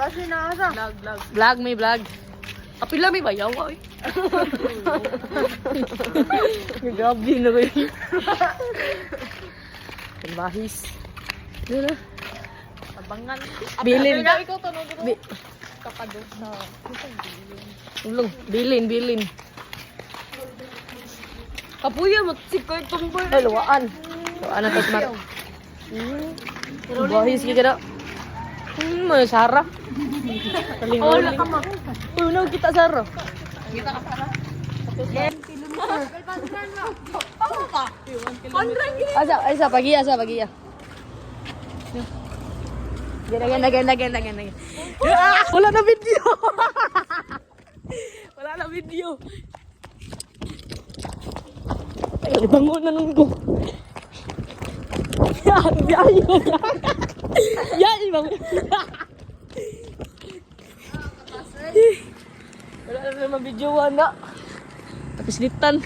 kasi naasa. Vlog, may vlog. Apila may bayaw, ay. Gabi na ko yun. Bahis. Dito na. Abangan. Bilin. Ikaw tanong ko. Kapado sa... Ulong, bilin. Kapuya, matsip ko yung tumbol. Ay, luwaan. Luwaan na tasmat. Bahis kita. May Sarah. Taling-uling. Uy, no, kita Sarah. Kita ka sana. Yes. Tama ka. Asa, pagi. Gana. Wala na video. Ay, bangon na nung ko. Biyahe ko. Biyahe, bangon. Wala na naman video na. Tapos litan.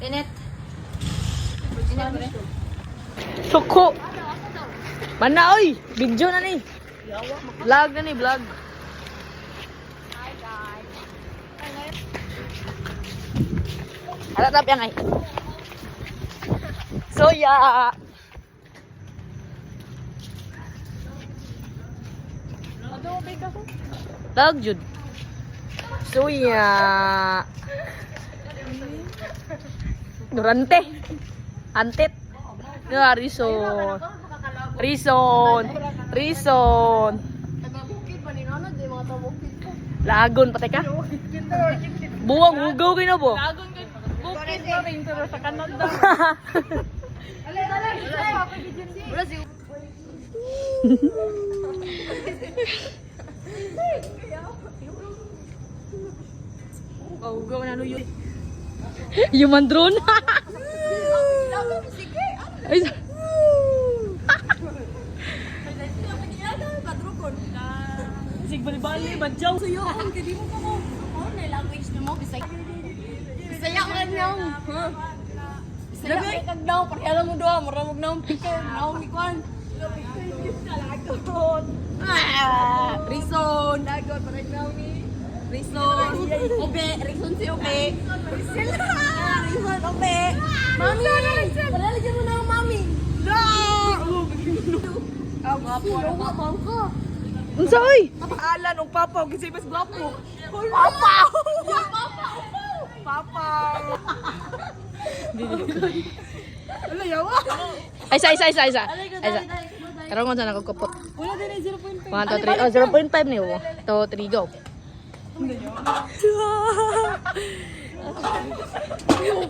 Tenet. Soko. Mana oy, video na ni. Vlog na ni, vlog. Hi guys. Ada tap yang ay. Soya. Vlog jud. Soya. Durante. Antet. Ya, Rison. Taga-bukid pa ni Nana, di mga tabukid ko. Lagon patay ka. Buwang hugaw kayo na po. Lagon kay bukid na rin pero sa Canada. Wala si... Hugaw na yun. Human drone. Sige, Ay, sig bali-bali, badyaw. Suyo, ang kadi mo ko. Ano na language mo? Bisaya ka niyo. Bisaya ka kag daw, pareha mo do, maramog na ang picker, naong ikuan. Rison, dagot, parang daw ni. Rison, Obe, Rison si Obe. Rison, Obe. Mami, palalagyan mo na ang mami. No! Ang gwapo na bangka. Unsa oy? Alan og papa og kasi mas gwapo. Papa. Papa. Wala yawa. Ay, isa. Karong unsa nakakupot. Wala din ay 0.5. 1 2 3. Oh, 0.5 ni wo. 2 3 go.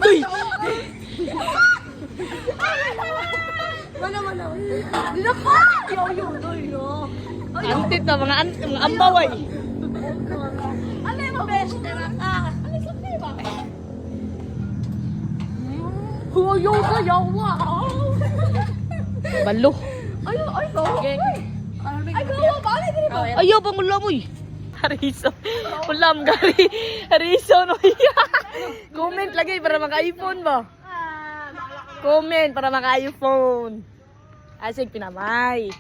Uy. Mana. Dila pa. Yo. Antit na mga ambaway. Ano mo best ka? Ano sa ba? Huyo ka yawa. Balo. Ay go. Ay go, bali diri ba? Ayaw pang ulam oy. Hariso. Ulam gali. Hariso no. Comment lagi para maka-iPhone ba? Comment para maka-iPhone. Asig pinamay.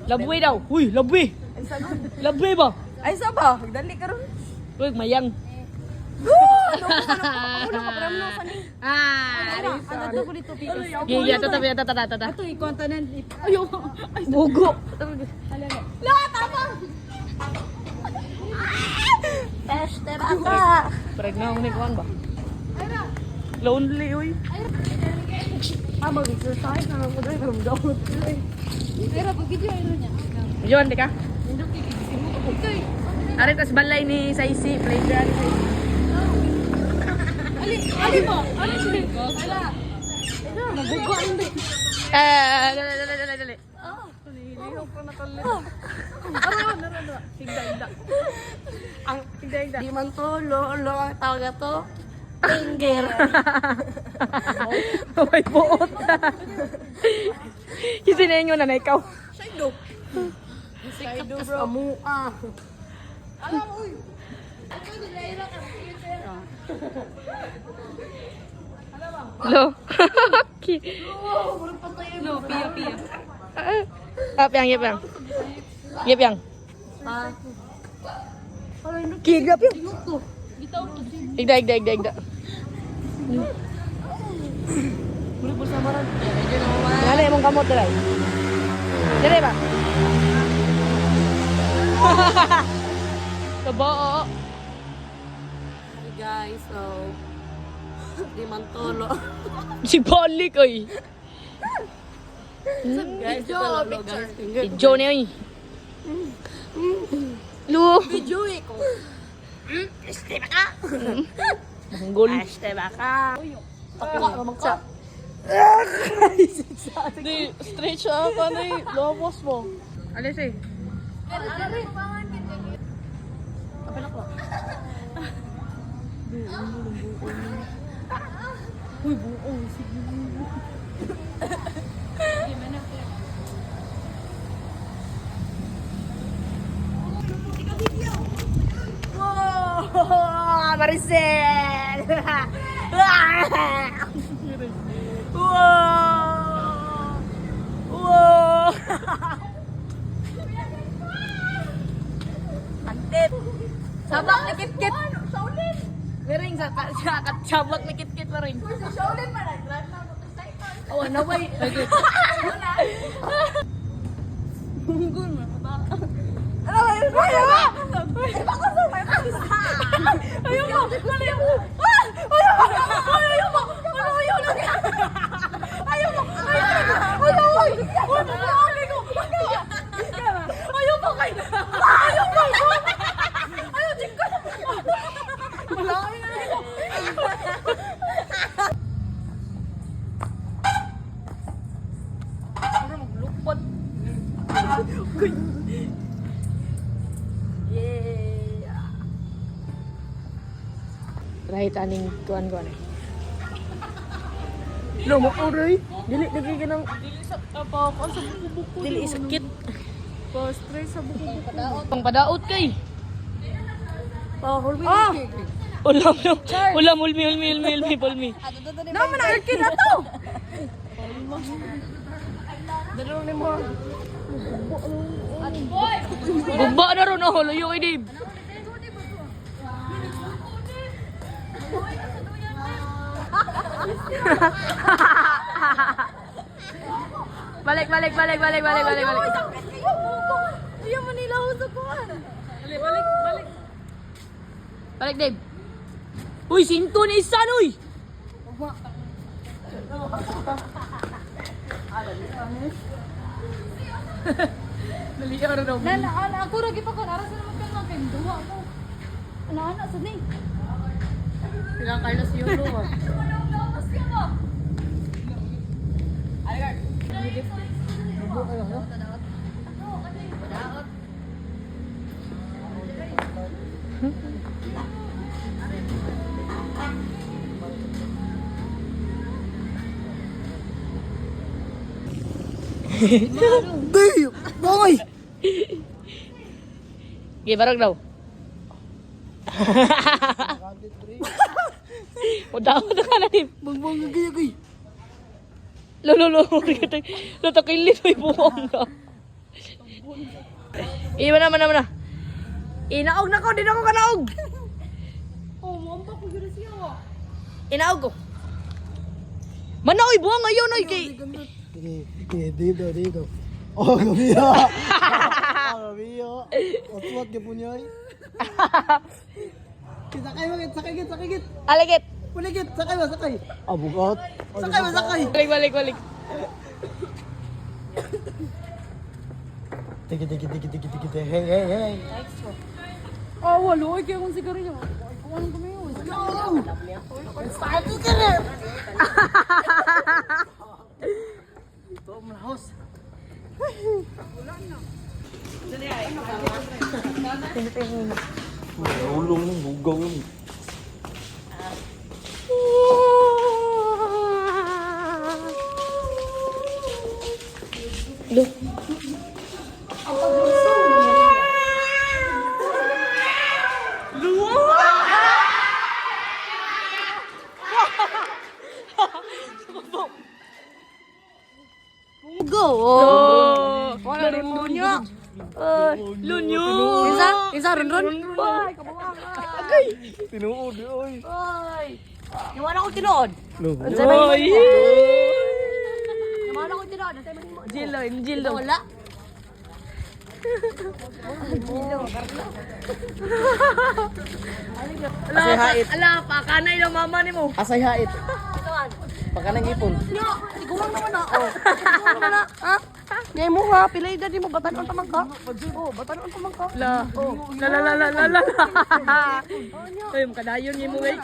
Labwe daw. Uy, labwe. Labwe ba? Ay sa ba? Dali karon. Uy, mayang. Ano ka para mo sa ni? Hariso. Ano ko dito pikas? Gigi, tata. Ito i-contanan. Ayo. Bugo. La, tama. Tester ka. Pregnant ni kuan ba? Lonely oy. Mag-exercise na ako dahil from down. Pero pag video ano niya? Yon di ka? Hindi ko kikisin mo ko. Ito eh. Ari tas balay ni Saisi, playground. Ali mo. Ano siya? Ala. Ito, mabugo hindi. Dali. Nahihiliw ko na kalit. Nara. Higda. Ang higda. Di man to, lo ang tawag to. Finger. May buot. Kasi na yun na ikaw. Saido. Saido bro. Amua. Alam mo. Ito nila ka. Lo. No, pia. Yapang. Yapang. Kigap yun. Igda. Nala imong kamot dali. Dali ba? Tabo. Hey guys, so di man tolo. Si balik ay. Guys, ito lang no, guys. Video niya ay. Lu. Video ko. Este baka. Manggol. Este baka. Takwa naman ka. Di, straight siya ka na eh. Lobos mo. Alis eh. Uy, buong. Sige. Wow! Maricel! Wow! Wow! Antip! Sabak na kit-kit! Shaolin! Mering sa sabak na kit-kit pa rin. Shaolin pa rin. Oh, ano ba yun? Bunggol mo. Ano ba yun? Ayaw mo! Ayaw mo! Ayaw mo! Ayaw mo! Right aning tuan ko eh. Lo mo oray. Dili ka nang Sa apa ko sa buko-buko. dili sakit. Pa-stress sa buko-buko. Pang padaot kay. Pa-hormone. Ulam no. Ulam ulmi. Naman na arkin na to. Dalo ni mo. Gumba na ron oh, luyo kay Dave. Balik. Iya Manila usok ko. Balik. Balik Dave. Uy, sinto ni Isan uy. Dali ka daw. Nala, ako ra gipakon ara sa naman kang kay duwa mo. Ana sa ni. Silang Carlos Yolo ah. Babe, boy. Gibarag daw. Udah ka na rin. Bongbong gaya gay. Lo takilit mo ibuong ka. Iba na. Inaog na ko, di na ko kanaog. Oh, mo pa ko gyud siya. Inaog ko. Manaoy buang ngayon oy kay. Dito. Oh, gabiyo. Oswat ke punya. Sakay git. Aligit. Puligit, sakay. Abugot. Sakay. Balik. Tiki. Hey. Oh, walo kay kung sigarilyo. Kung anong kumayo. Sabi ka na. Ito ang house. Ulong ng bugaw ni. Look. Go! Oh. Wala rin lunya. Lunyo. Isa rin ron. Ay, kabawa ka. Tinuod, oy. Ay. Iwan ako tinood. Oy. Iwan ako tinood. Jilo, Jilo. Wala. Ala, pakanay ng mama ni mo. Asay hait. Pagkanang ipon. Nya, tigulang naman na. Tigulang naman na. Ha? Ngay mo ha, pilay dadi mo batanon pa man ka. Oh, batanon pa man ka. La. La. Ay, makadayon ni mo ngay.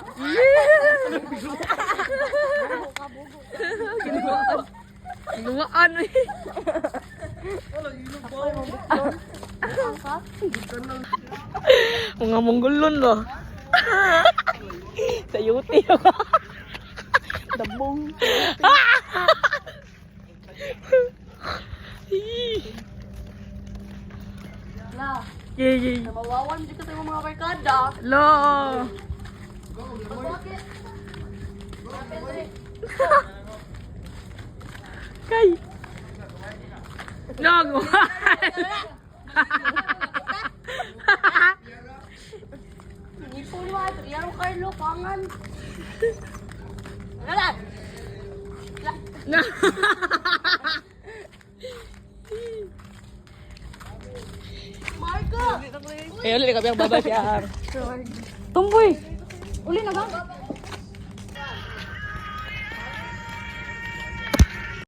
Ginuwaan eh. Mga Monggolon ba? Sayuti ako. Dabong. La, Yay. mawawan di ka sa mga barkada. Lo. Bakit? Kay. Nago. Ipo mo ito, yan ang Carlo, pangan. Galat! Na. Marco! Eh, ulit ka biyang baba siya. Tumboy! Uli na ba?